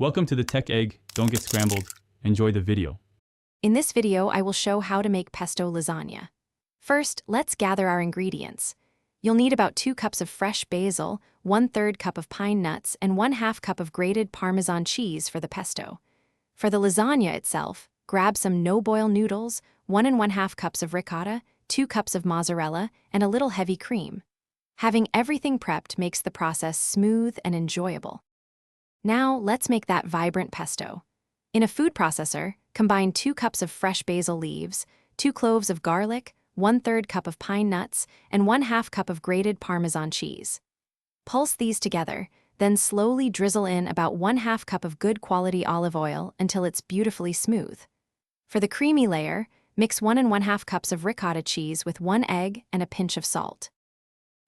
Welcome to the Tech Egg. Don't get scrambled. Enjoy the video. In this video, I will show how to make pesto lasagna. First, let's gather our ingredients. You'll need about 2 cups of fresh basil, 1/3 cup of pine nuts, and 1/2 cup of grated Parmesan cheese for the pesto. For the lasagna itself, grab some no-boil noodles, 1 1/2 cups of ricotta, 2 cups of mozzarella, and a little heavy cream. Having everything prepped makes the process smooth and enjoyable. Now, let's make that vibrant pesto. In a food processor, combine 2 cups of fresh basil leaves, 2 cloves of garlic, 1/3 cup of pine nuts, and 1/2 cup of grated Parmesan cheese. Pulse these together, then slowly drizzle in about 1/2 cup of good quality olive oil until it's beautifully smooth. For the creamy layer, mix 1 1/2 cups of ricotta cheese with 1 egg and a pinch of salt.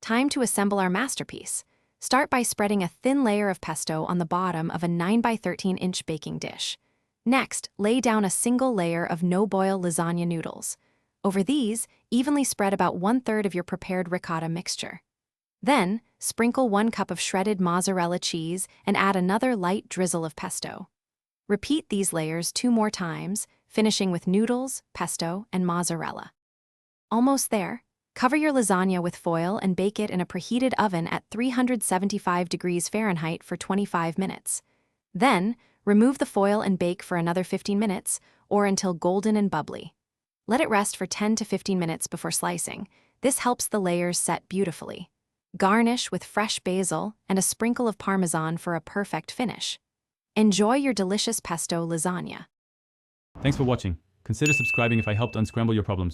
Time to assemble our masterpiece. Start by spreading a thin layer of pesto on the bottom of a 9 by 13 inch baking dish. Next, lay down a single layer of no-boil lasagna noodles. Over these, evenly spread about 1/3 of your prepared ricotta mixture. Then, sprinkle 1 cup of shredded mozzarella cheese and add another light drizzle of pesto. Repeat these layers 2 more times, finishing with noodles, pesto, and mozzarella. Almost there. Cover your lasagna with foil and bake it in a preheated oven at 375 degrees Fahrenheit for 25 minutes. Then, remove the foil and bake for another 15 minutes, or until golden and bubbly. Let it rest for 10 to 15 minutes before slicing. This helps the layers set beautifully. Garnish with fresh basil and a sprinkle of Parmesan for a perfect finish. Enjoy your delicious pesto lasagna. Thanks for watching. Consider subscribing if I helped unscramble your problems.